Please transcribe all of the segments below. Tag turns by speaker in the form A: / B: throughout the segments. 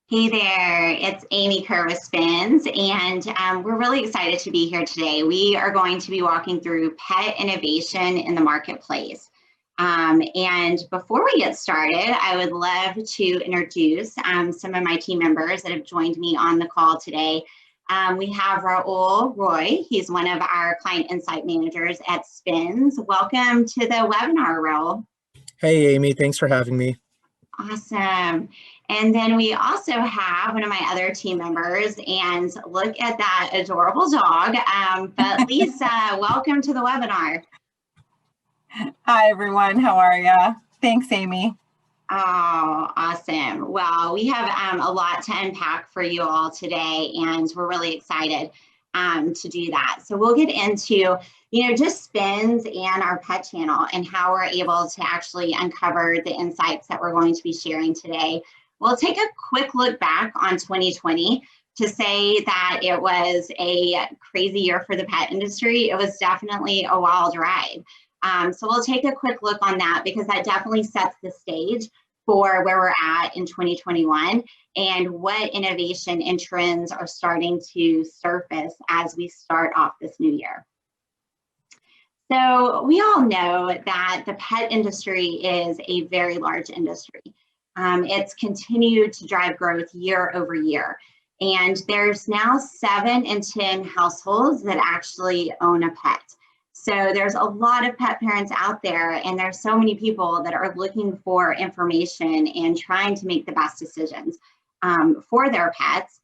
A: Hey there, it's Amy Kerr of SPINS, and we're really excited to be here today. We are going to be walking through pet innovation in the marketplace. And before we get started, I would love to introduce some of my team members that have joined me on the call today. We have Raul Roy. He's one of our client insight managers at SPINS. Welcome to the webinar, Raul.
B: Hey, Amy, thanks for having me.
A: Awesome. And then we also have one of my other team members, and look at that adorable dog. But Lisa, welcome to the webinar.
C: Hi, everyone. How are you? Thanks, Amy.
A: Oh, awesome. Well, we have a lot to unpack for you all today, and we're really excited to do that. So we'll get into, just SPINS and our pet channel and how we're able to actually uncover the insights that we're going to be sharing today. We'll take a quick look back on 2020 to say that it was a crazy year for the pet industry. It was definitely a wild ride. So we'll take a quick look on that because that definitely sets the stage for where we're at in 2021 and what innovation and trends are starting to surface as we start off this new year. So we all know that the pet industry is a very large industry. It's continued to drive growth year over year. And there's now 7 in 10 households that actually own a pet. So there's a lot of pet parents out there, and there's so many people that are looking for information and trying to make the best decisions for their pets.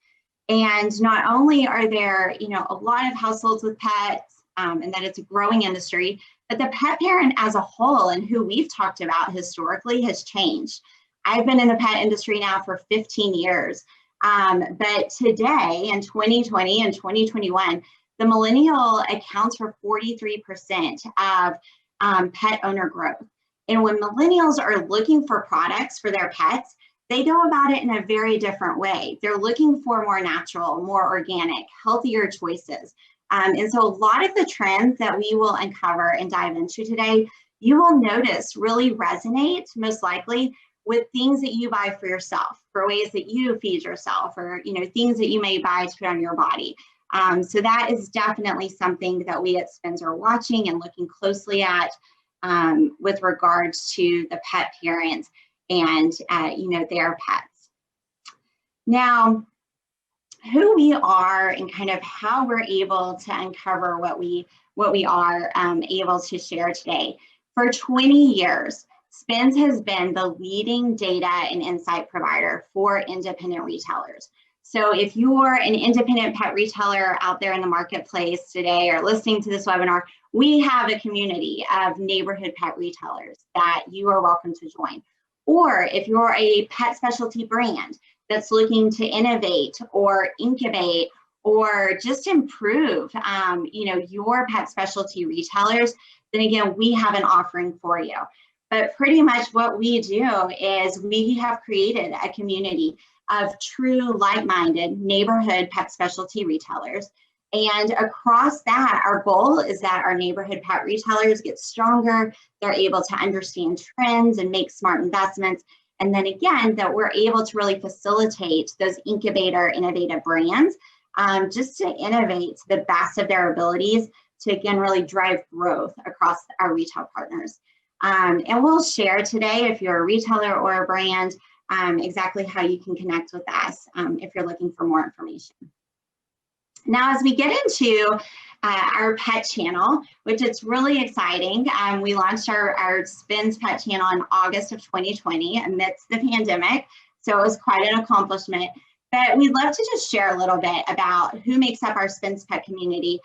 A: And not only are there, a lot of households with pets, and that it's a growing industry, but the pet parent as a whole and who we've talked about historically has changed. I've been in the pet industry now for 15 years, but today in 2020 and 2021, the millennial accounts for 43% of pet owner growth. And when millennials are looking for products for their pets, they go about it in a very different way. They're looking for more natural, more organic, healthier choices. And so a lot of the trends that we will uncover and dive into today, you will notice really resonate most likely with things that you buy for yourself, for ways that you feed yourself, or things that you may buy to put on your body. So that is definitely something that we at SPINS are watching and looking closely at with regards to the pet parents and their pets. Now, who we are and kind of how we're able to uncover what we are able to share today. For 20 years, SPINS has been the leading data and insight provider for independent retailers. So if you're an independent pet retailer out there in the marketplace today or listening to this webinar, we have a community of neighborhood pet retailers that you are welcome to join. Or if you're a pet specialty brand that's looking to innovate or incubate or just improve, your pet specialty retailers, then again, we have an offering for you. But pretty much what we do is we have created a community of true like-minded neighborhood pet specialty retailers. And across that, our goal is that our neighborhood pet retailers get stronger, they're able to understand trends and make smart investments. And then again, that we're able to really facilitate those incubator innovative brands just to innovate to the best of their abilities to again, really drive growth across our retail partners. And we'll share today, if you're a retailer or a brand, exactly how you can connect with us if you're looking for more information. Now, as we get into our pet channel, which is really exciting, we launched our SPINS pet channel in August of 2020 amidst the pandemic, so it was quite an accomplishment. But we'd love to just share a little bit about who makes up our SPINS pet community,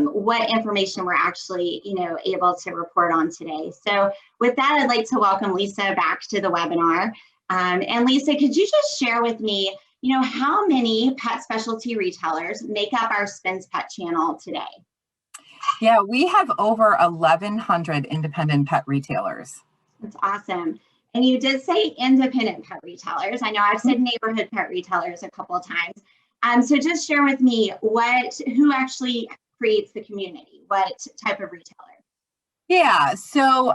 A: what information we're actually, able to report on today. So with that, I'd like to welcome Lisa back to the webinar. And Lisa, could you just share with me, how many pet specialty retailers make up our SPINS pet channel today?
C: Yeah, we have over 1,100 independent pet retailers.
A: That's awesome. And you did say independent pet retailers. I know I've said neighborhood pet retailers a couple of times. So just share with me who actually creates the community, what type of retailer?
C: Yeah, so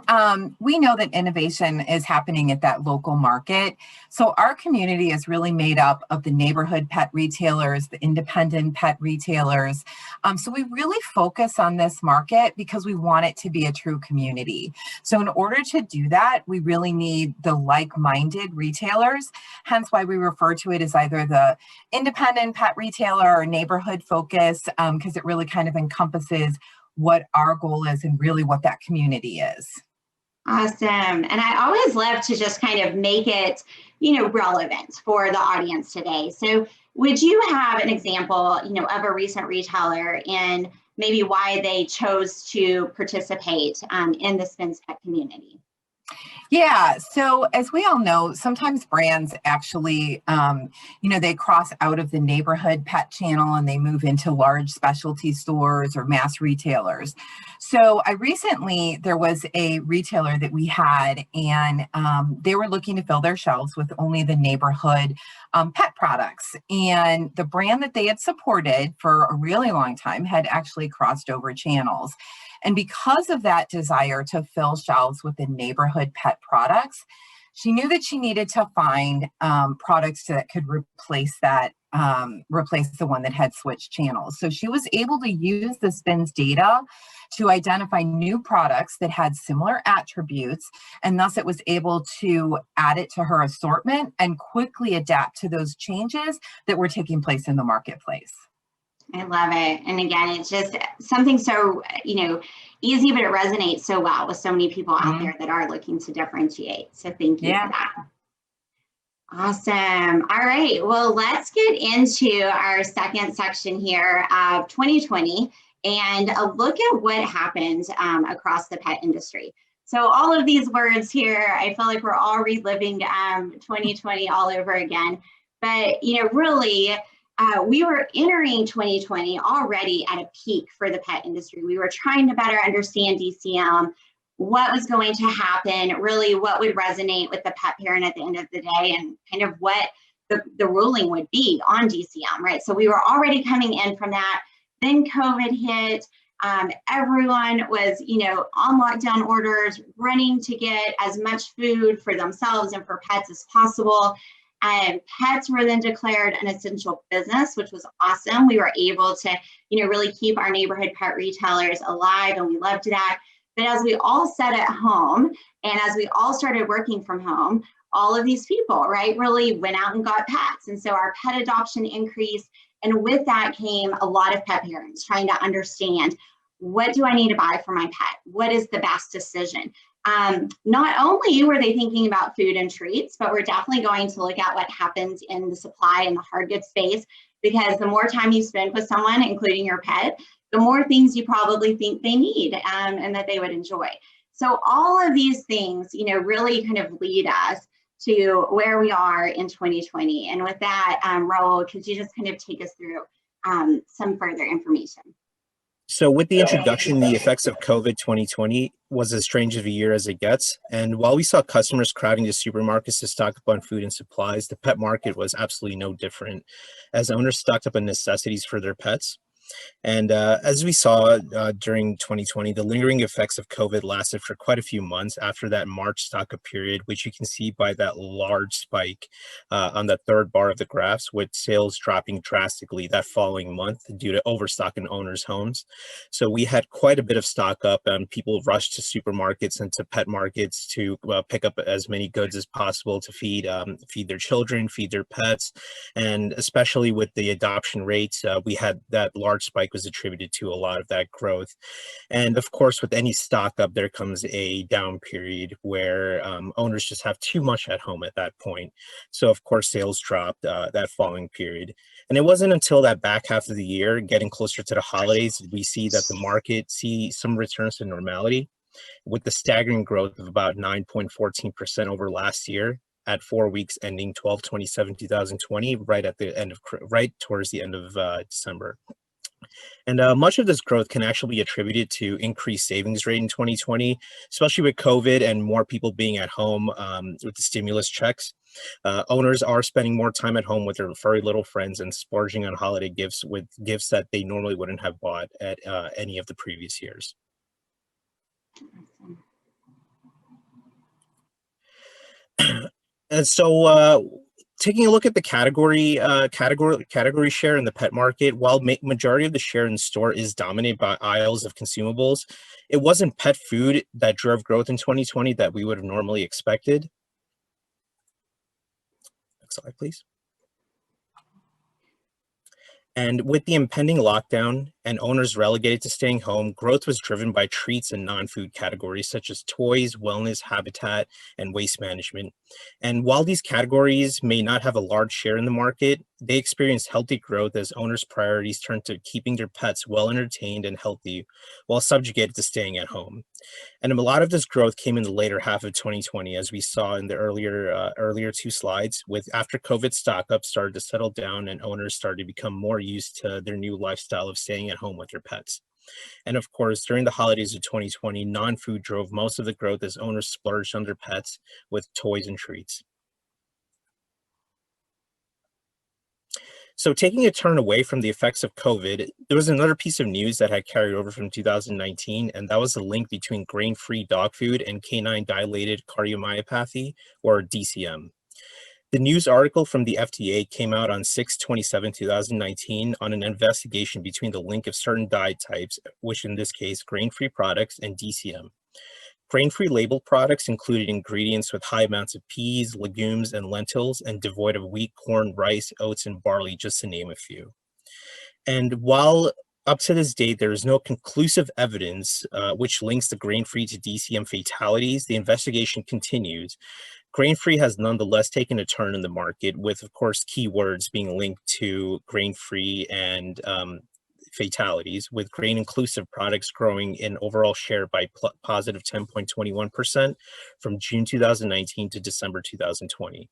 C: we know that innovation is happening at that local market. So our community is really made up of the neighborhood pet retailers, the independent pet retailers. So we really focus on this market because we want it to be a true community. So in order to do that, we really need the like-minded retailers, hence why we refer to it as either the independent pet retailer or neighborhood focus, because it really kind of encompasses what our goal is and really what that community is.
A: Awesome. And I always love to just kind of make it, relevant for the audience today. So would you have an example, of a recent retailer and maybe why they chose to participate in the SPINS pet community?
C: Yeah. So as we all know, sometimes brands actually, they cross out of the neighborhood pet channel and they move into large specialty stores or mass retailers. So there was a retailer that we had, and they were looking to fill their shelves with only the neighborhood pet products. And the brand that they had supported for a really long time had actually crossed over channels. And because of that desire to fill shelves with the neighborhood pet products, she knew that she needed to find products that could replace the one that had switched channels. So she was able to use the SPINS data to identify new products that had similar attributes, and thus it was able to add it to her assortment and quickly adapt to those changes that were taking place in the marketplace.
A: I love it. And again, it's just something so, easy, but it resonates so well with so many people out there that are looking to differentiate. So thank you for that. Awesome. All right. Well, let's get into our second section here of 2020 and a look at what happened across the pet industry. So all of these words here, I feel like we're all reliving 2020 all over again. But, really, we were entering 2020 already at a peak for the pet industry. We were trying to better understand DCM, what was going to happen, really what would resonate with the pet parent at the end of the day, and kind of what the ruling would be on DCM, right? So we were already coming in from that. Then COVID hit. Everyone was, on lockdown orders, running to get as much food for themselves and for pets as possible. And pets were then declared an essential business, which was awesome. We were able to, really keep our neighborhood pet retailers alive, and we loved that. But as we all sat at home and as we all started working from home, all of these people, right, really went out and got pets. And so our pet adoption increased. And with that came a lot of pet parents trying to understand, what do I need to buy for my pet? What is the best decision? Not only were they thinking about food and treats, but we're definitely going to look at what happens in the supply and the hard goods space, because the more time you spend with someone, including your pet, the more things you probably think they need and that they would enjoy. So all of these things, really kind of lead us to where we are in 2020. And with that, Raul, could you just kind of take us through some further information?
B: So with the introduction, the effects of COVID 2020 was as strange of a year as it gets. And while we saw customers crowding to supermarkets to stock up on food and supplies, the pet market was absolutely no different, as owners stocked up on necessities for their pets. And as we saw during 2020, the lingering effects of COVID lasted for quite a few months after that March stock-up period, which you can see by that large spike on the third bar of the graphs, with sales dropping drastically that following month due to overstock in owners' homes. So we had quite a bit of stock up, and people rushed to supermarkets and to pet markets to pick up as many goods as possible to feed their children, feed their pets, and especially with the adoption rates, we had that large spike was attributed to a lot of that growth. And of course, with any stock up, there comes a down period where owners just have too much at home at that point. So of course, sales dropped that following period. And it wasn't until that back half of the year, getting closer to the holidays, we see that the market see some returns to normality, with the staggering growth of about 9.14% over last year at 4 weeks ending 12/27/2020, right towards the end of December. And much of this growth can actually be attributed to increased savings rate in 2020, especially with COVID and more people being at home with the stimulus checks. Owners are spending more time at home with their furry little friends and splurging on holiday gifts with gifts that they normally wouldn't have bought at any of the previous years. And so, taking a look at the category share in the pet market, while majority of the share in store is dominated by aisles of consumables, it wasn't pet food that drove growth in 2020 that we would have normally expected. Next slide, please. And with the impending lockdown and owners relegated to staying home, growth was driven by treats and non-food categories such as toys, wellness, habitat, and waste management. And while these categories may not have a large share in the market, they experienced healthy growth as owners' priorities turned to keeping their pets well entertained and healthy while subjugated to staying at home. And a lot of this growth came in the later half of 2020, as we saw in the earlier two slides, with after COVID stock-up started to settle down and owners started to become more used to their new lifestyle of staying at home with their pets. And of course, during the holidays of 2020, non-food drove most of the growth as owners splurged on their pets with toys and treats. So taking a turn away from the effects of COVID, there was another piece of news that had carried over from 2019, and that was the link between grain-free dog food and canine dilated cardiomyopathy, or DCM. The news article from the FDA came out on 6/27/2019 on an investigation between the link of certain diet types, which in this case, grain-free products, and DCM. Grain-free labeled products included ingredients with high amounts of peas, legumes, and lentils, and devoid of wheat, corn, rice, oats, and barley, just to name a few. And while up to this date, there is no conclusive evidence which links the grain-free to DCM fatalities, the investigation continues. Grain-free has nonetheless taken a turn in the market, with, of course, keywords being linked to grain-free and fatalities, with grain-inclusive products growing in overall share by positive 10.21% from June 2019 to December 2020.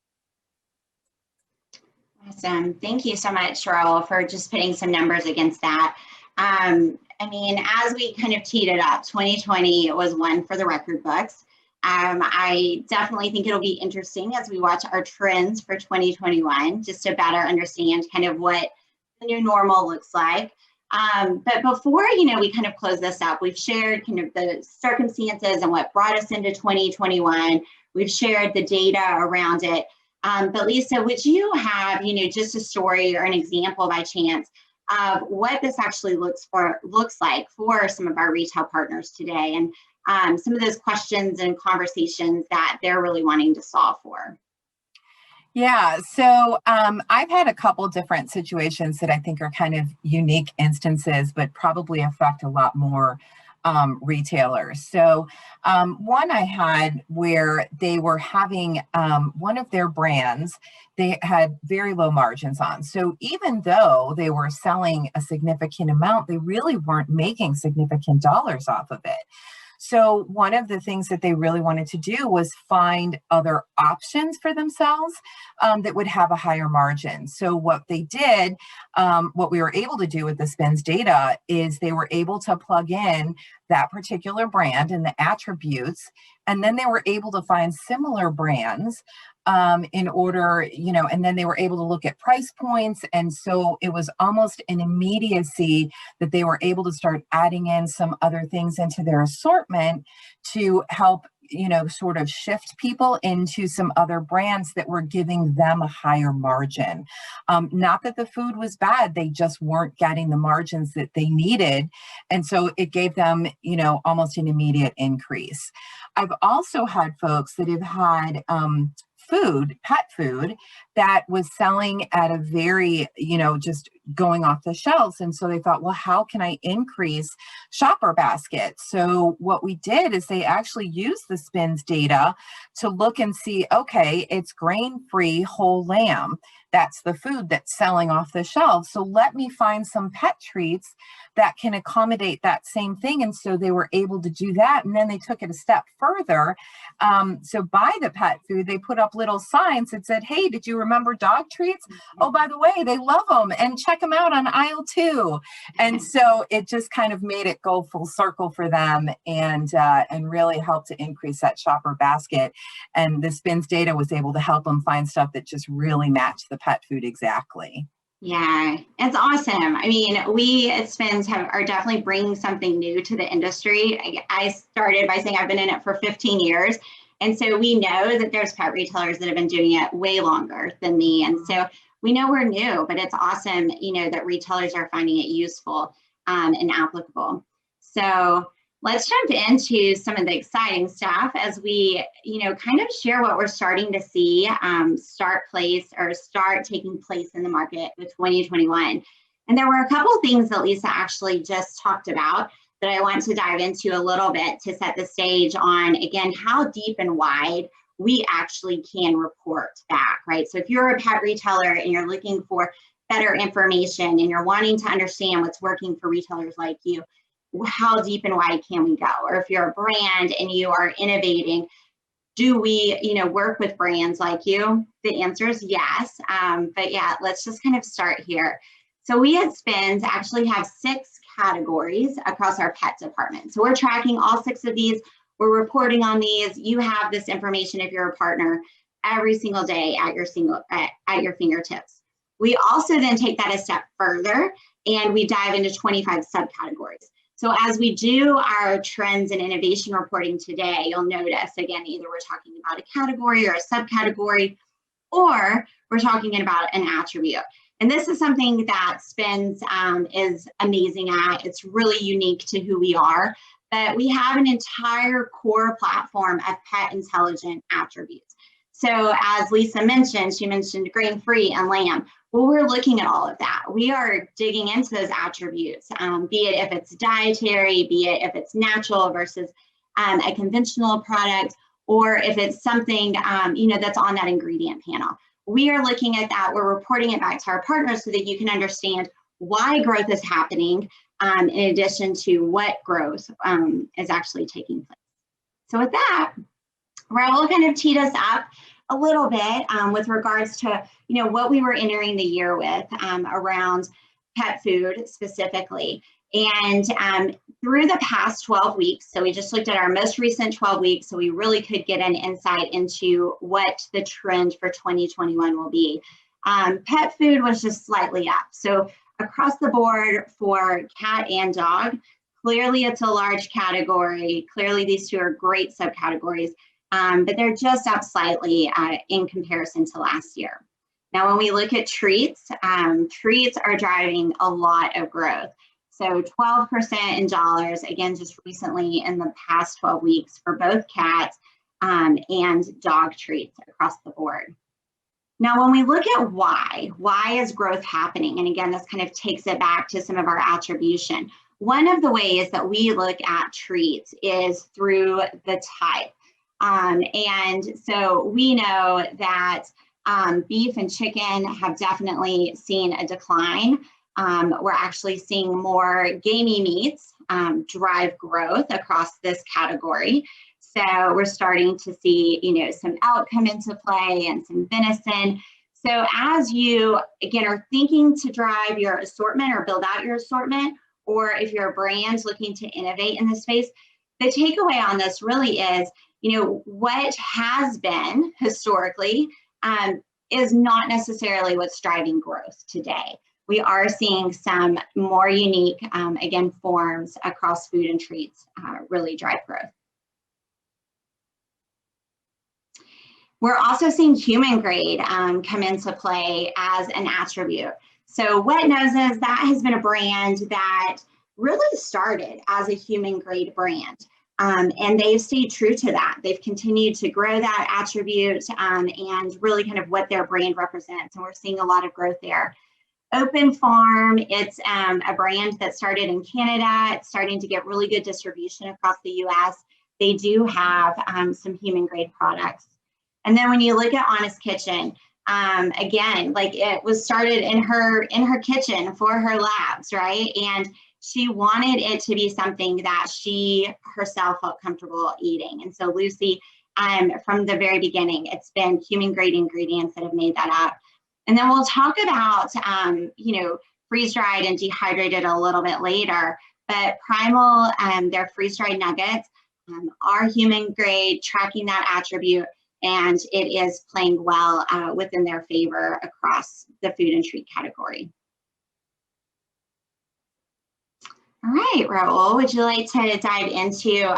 A: Awesome. Thank you so much, Cheryl, for just putting some numbers against that. I mean, as we kind of teed it up, 2020 was one for the record books. I definitely think it'll be interesting as we watch our trends for 2021, just to better understand kind of what the new normal looks like. But before, we kind of close this up, we've shared kind of the circumstances and what brought us into 2021. We've shared the data around it. But Lisa, would you have, just a story or an example by chance of what this actually looks like for some of our retail partners today, and some of those questions and conversations that they're really wanting to solve for?
C: Yeah, so I've had a couple different situations that I think are kind of unique instances, but probably affect a lot more retailers. So one I had where they were having one of their brands, they had very low margins on. So even though they were selling a significant amount, they really weren't making significant dollars off of it. So one of the things that they really wanted to do was find other options for themselves that would have a higher margin. So what they did, what we were able to do with the SPINS data is they were able to plug in that particular brand and the attributes, and then they were able to find similar brands in order, and then they were able to look at price points. And so it was almost an immediacy that they were able to start adding in some other things into their assortment to help, sort of shift people into some other brands that were giving them a higher margin. Not that the food was bad, they just weren't getting the margins that they needed. And so it gave them, almost an immediate increase. I've also had folks that have had pet food that was selling at a very, just going off the shelves. And so they thought, well, how can I increase shopper basket? So what we did is they actually used the SPINS data to look and see, okay, it's grain-free whole lamb. That's the food that's selling off the shelves. So let me find some pet treats that can accommodate that same thing. And so they were able to do that. And then they took it a step further. So by the pet food, they put up little signs that said, hey, did you remember dog treats? Oh, by the way, they love them, and check them out on aisle 2. And so it just kind of made it go full circle for them, and really helped to increase that shopper basket. And the SPINS data was able to help them find stuff that just really matched the pet food exactly.
A: Yeah, it's awesome. I mean, we at SPINS are definitely bringing something new to the industry. I started by saying I've been in it for 15 years. And so we know that there's pet retailers that have been doing it way longer than me. And so we know we're new, but it's awesome, that retailers are finding it useful and applicable. So let's jump into some of the exciting stuff as we, kind of share what we're starting to see start taking place in the market with 2021. And there were a couple of things that Lisa actually just talked about that I want to dive into a little bit to set the stage on, again, how deep and wide we actually can report back, right? So if you're a pet retailer and you're looking for better information and you're wanting to understand what's working for retailers like you, how deep and wide can we go? Or if you're a brand and you are innovating, do we, work with brands like you? The answer is yes. But yeah, let's just kind of start here. So we at SPINS actually have 6 categories across our pet department. So we're tracking all 6 of these. We're reporting on these. You have this information if you're a partner every single day at your fingertips. We also then take that a step further and we dive into 25 subcategories. So as we do our trends and innovation reporting today, you'll notice, again, either we're talking about a category or a subcategory, or we're talking about an attribute. And this is something that SPINS is amazing at. It's really unique to who we are, but we have an entire core platform of pet intelligent attributes. So as Lisa mentioned, she mentioned grain-free and lamb. Well, we're looking at all of that. We are digging into those attributes, be it if it's dietary, be it if it's natural versus a conventional product, or if it's something, that's on that ingredient panel. We are looking at that. We're reporting it back to our partners so that you can understand why growth is happening in addition to what growth is actually taking place. So with that, Raul kind of teed us up a little bit with regards to, what we were entering the year with around pet food specifically. And through the past 12 weeks, so we just looked at our most recent 12 weeks, so we really could get an insight into what the trend for 2021 will be. Pet food was just slightly up. So across the board for cat and dog, clearly it's a large category. Clearly these 2 are great subcategories. But they're just up slightly in comparison to last year. Now, when we look at treats, treats are driving a lot of growth. So 12% in dollars, again, just recently in the past 12 weeks for both cats and dog treats across the board. Now, when we look at why is growth happening? And again, this kind of takes it back to some of our attribution. One of the ways that we look at treats is through the type. And so we know that beef and chicken have definitely seen a decline. We're actually seeing more gamey meats drive growth across this category. So we're starting to see, some elk come into play and some venison. So as you, again, are thinking to drive your assortment or build out your assortment, or if you're a brand looking to innovate in this space, the takeaway on this really is, what has been historically is not necessarily what's driving growth today. We are seeing some more unique, again, forms across food and treats really drive growth. We're also seeing human grade come into play as an attribute. So Wet Noses, that has been a brand that really started as a human grade brand. And they've stayed true to that. They've continued to grow that attribute and really kind of what their brand represents. And we're seeing a lot of growth there. Open Farm, it's a brand that started in Canada. It's starting to get really good distribution across the US. They do have some human grade products. And then when you look at Honest Kitchen, again, like it was started in her kitchen for her labs, right? And she wanted it to be something that she herself felt comfortable eating. And so Lucy, from the very beginning, it's been human grade ingredients that have made that up. And then we'll talk about, freeze-dried and dehydrated a little bit later, but Primal, their freeze-dried nuggets are human grade, tracking that attribute, and it is playing well within their favor across the food and treat category. All right, Raul, would you like to dive into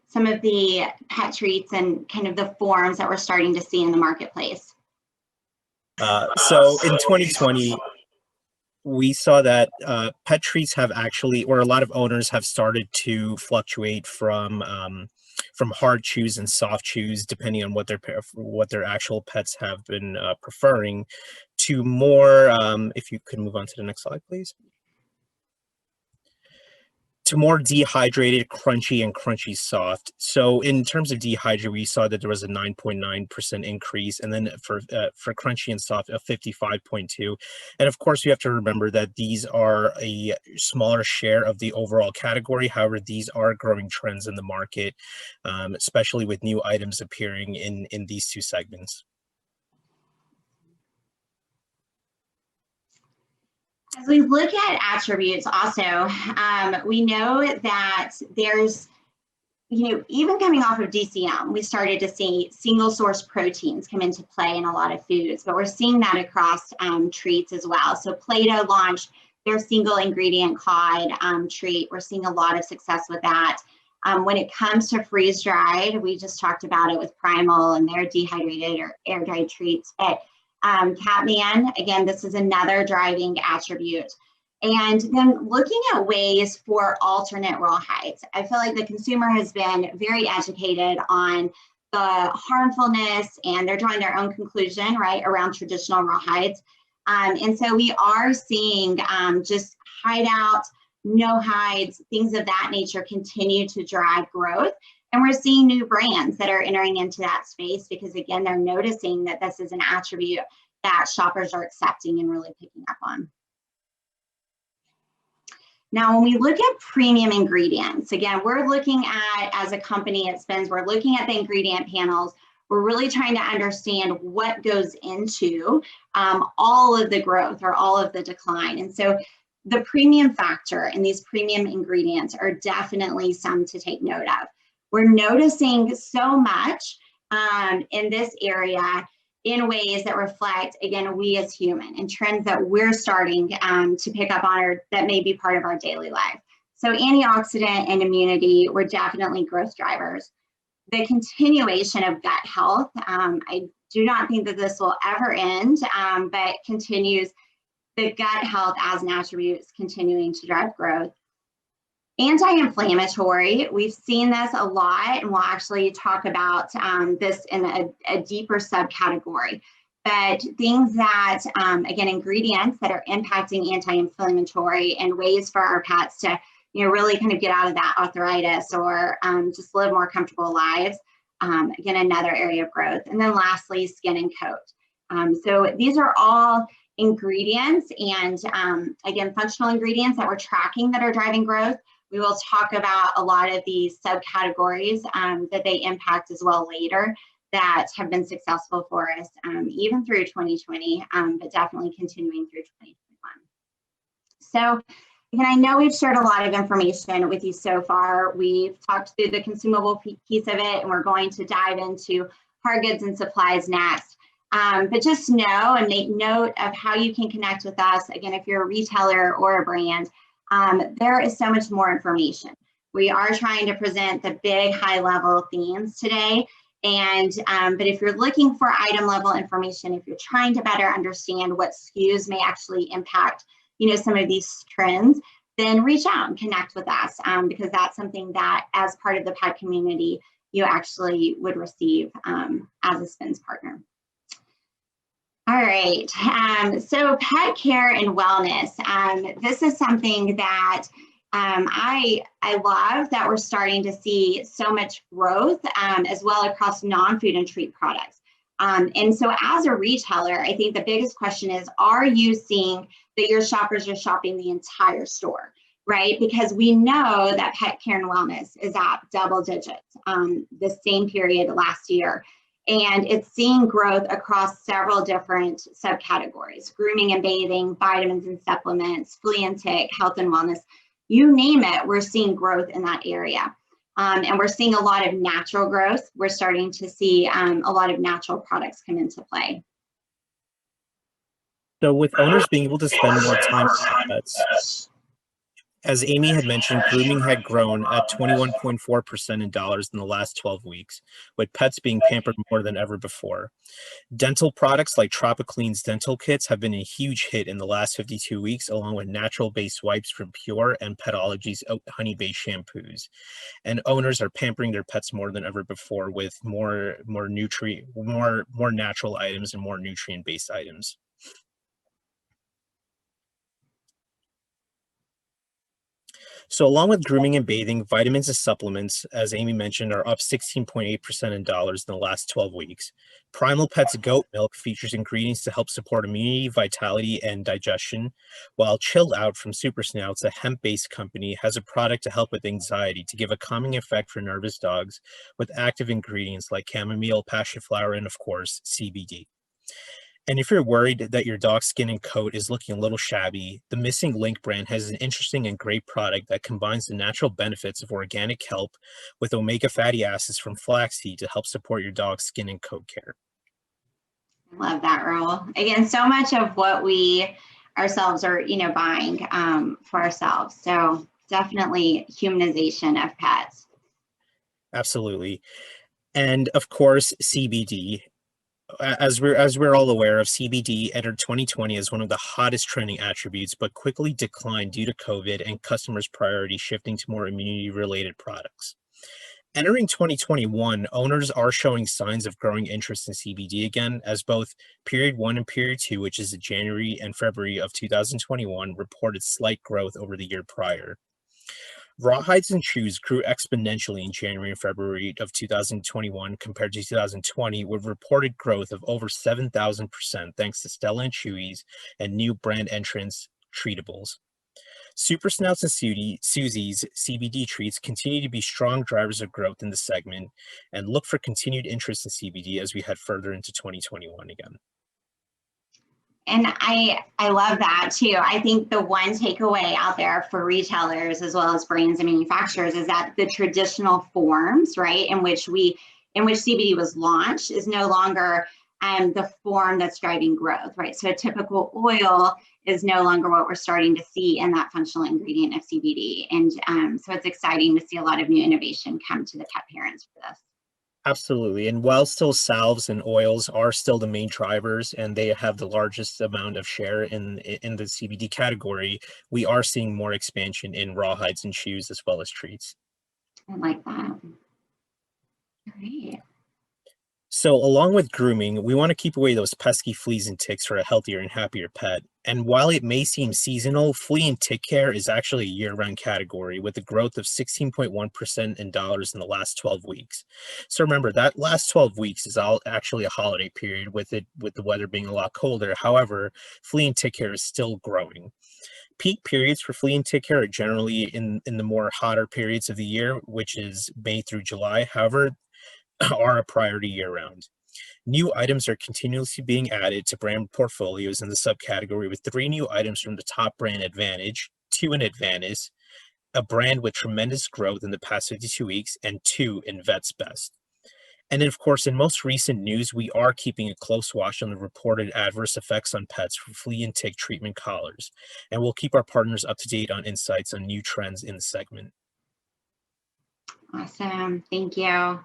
A: some of the pet treats and kind of the forms that we're starting to see in the marketplace?
B: So in 2020, we saw that pet treats have actually, or a lot of owners have started to fluctuate from hard chews and soft chews, depending on what their actual pets have been preferring, to more. If you could move on to the next slide, please. To more dehydrated, crunchy, and crunchy soft. So in terms of dehydrated, we saw that there was a 9.9% increase, and then for crunchy and soft, a 55.2. And of course, you have to remember that these are a smaller share of the overall category. However, these are growing trends in the market, especially with new items appearing in these two segments.
A: As we look at attributes also, we know that there's, even coming off of DCM, we started to see single source proteins come into play in a lot of foods, but we're seeing that across treats as well. So Play-Doh launched their single ingredient cod treat. We're seeing a lot of success with that. When it comes to freeze dried, we just talked about it with Primal and their dehydrated or air dried treats. But Catman, again, this is another driving attribute. And then looking at ways for alternate rawhides. I feel like the consumer has been very educated on the harmfulness, and they're drawing their own conclusion, right, around traditional rawhides. And so we are seeing just hideout, no hides, things of that nature continue to drive growth. And we're seeing new brands that are entering into that space because, again, they're noticing that this is an attribute that shoppers are accepting and really picking up on. Now, when we look at premium ingredients, again, we're looking at, as a company at SPINS, we're looking at the ingredient panels. We're really trying to understand what goes into all of the growth or all of the decline. And so the premium factor and these premium ingredients are definitely some to take note of. We're noticing so much in this area in ways that reflect, again, we as human and trends that we're starting to pick up on or that may be part of our daily life. So antioxidant and immunity were definitely growth drivers. The continuation of gut health, I do not think that this will ever end, but continues the gut health as an attribute is continuing to drive growth. Anti-inflammatory, we've seen this a lot, and we'll actually talk about this in a deeper subcategory. But things that, again, ingredients that are impacting anti-inflammatory and ways for our pets to, really kind of get out of that arthritis or just live more comfortable lives. Again, another area of growth. And then lastly, skin and coat. So these are all ingredients and, again, functional ingredients that we're tracking that are driving growth. We will talk about a lot of these subcategories that they impact as well later that have been successful for us even through 2020, but definitely continuing through 2021. So again, I know we've shared a lot of information with you so far. We've talked through the consumable piece of it, and we're going to dive into hard goods and supplies next. But just know and make note of how you can connect with us. Again, if you're a retailer or a brand, there is so much more information. We are trying to present the big high level themes today. And but if you're looking for item level information, if you're trying to better understand what SKUs may actually impact, some of these trends, then reach out and connect with us because that's something that as part of the pet community, you actually would receive as a SPINS partner. All right, so pet care and wellness. This is something that I love that we're starting to see so much growth as well across non-food and treat products. And so as a retailer, I think the biggest question is, are you seeing that your shoppers are shopping the entire store, right? Because we know that pet care and wellness is at double digits the same period last year. And it's seeing growth across several different subcategories: grooming and bathing, vitamins and supplements, flea and tick, health and wellness, you name it, we're seeing growth in that area. And we're seeing a lot of natural growth. We're starting to see a lot of natural products come into play.
B: So with owners being able to spend more time with pets, As Amy had mentioned, grooming had grown at 21.4% in dollars in the last 12 weeks, with pets being pampered more than ever before. Dental products like Tropiclean's dental kits have been a huge hit in the last 52 weeks, along with natural-based wipes from Pure and Petology's honey-based shampoos. And owners are pampering their pets more than ever before with more natural items and more nutrient-based items. So along with grooming and bathing, vitamins and supplements, as Amy mentioned, are up 16.8% in dollars in the last 12 weeks. Primal Pet's goat milk features ingredients to help support immunity, vitality, and digestion, while Chill Out from Super Snouts, a hemp-based company, has a product to help with anxiety to give a calming effect for nervous dogs with active ingredients like chamomile, passion flower, and of course, CBD. And if you're worried that your dog's skin and coat is looking a little shabby, the Missing Link brand has an interesting and great product that combines the natural benefits of organic kelp with omega fatty acids from flaxseed to help support your dog's skin and coat care.
A: I love that, Earl. Again, so much of what we ourselves are, buying for ourselves. So definitely humanization of pets.
B: Absolutely. And of course, CBD. As we're all aware of, CBD entered 2020 as one of the hottest trending attributes, but quickly declined due to COVID and customers' priority shifting to more immunity-related products. Entering 2021, owners are showing signs of growing interest in CBD again, as both period 1 and period 2, which is January and February of 2021, reported slight growth over the year prior. Rawhides and chews grew exponentially in January and February of 2021 compared to 2020, with reported growth of over 7,000% thanks to Stella and Chewy's and new brand entrants, Treatables. Super Snouts and Susie's CBD treats continue to be strong drivers of growth in the segment, and look for continued interest in CBD as we head further into 2021 again.
A: And I love that too. I think the one takeaway out there for retailers as well as brands and manufacturers is that the traditional forms, right, in which CBD was launched is no longer the form that's driving growth, right? So a typical oil is no longer what we're starting to see in that functional ingredient of CBD. And so it's exciting to see a lot of new innovation come to the pet parents for this.
B: Absolutely. And while still salves and oils are still the main drivers and they have the largest amount of share in the CBD category, we are seeing more expansion in rawhides and chews as well as treats.
A: I like that. Great.
B: So along with grooming, we want to keep away those pesky fleas and ticks for a healthier and happier pet. And while it may seem seasonal, flea and tick care is actually a year-round category with a growth of 16.1% in dollars in the last 12 weeks. So remember, that last 12 weeks is actually a holiday period with the weather being a lot colder. However, flea and tick care is still growing. Peak periods for flea and tick care are generally in the more hotter periods of the year, which is May through July. However, are a priority year-round. New items are continuously being added to brand portfolios in the subcategory, with 3 new items from the top brand Advantage, 2 in Advantage, a brand with tremendous growth in the past 52 weeks, and 2 in Vet's Best. And then, of course, in most recent news, we are keeping a close watch on the reported adverse effects on pets from flea and tick treatment collars, and we'll keep our partners up to date on insights on new trends in the segment.
A: Awesome. Thank you.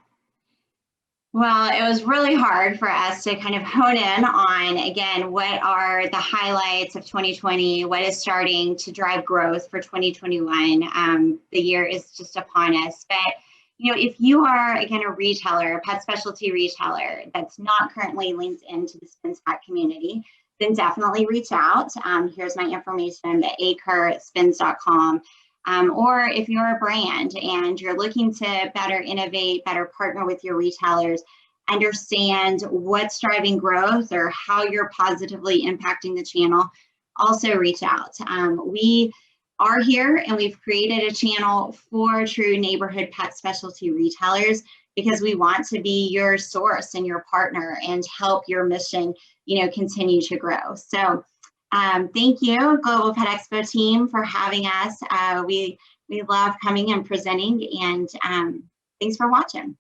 A: Well, it was really hard for us to kind of hone in on, again, what are the highlights of 2020, what is starting to drive growth for 2021. The year is just upon us. But, if you are, again, a retailer, a pet specialty retailer that's not currently linked into the SPINS Pet community, then definitely reach out. Here's my information, Amy Kerr at spins.com. Or if you're a brand and you're looking to better innovate, better partner with your retailers, understand what's driving growth or how you're positively impacting the channel, also reach out. We are here and we've created a channel for true neighborhood pet specialty retailers because we want to be your source and your partner and help your mission, continue to grow. So thank you, Global Pet Expo team, for having us. We love coming and presenting, and thanks for watching.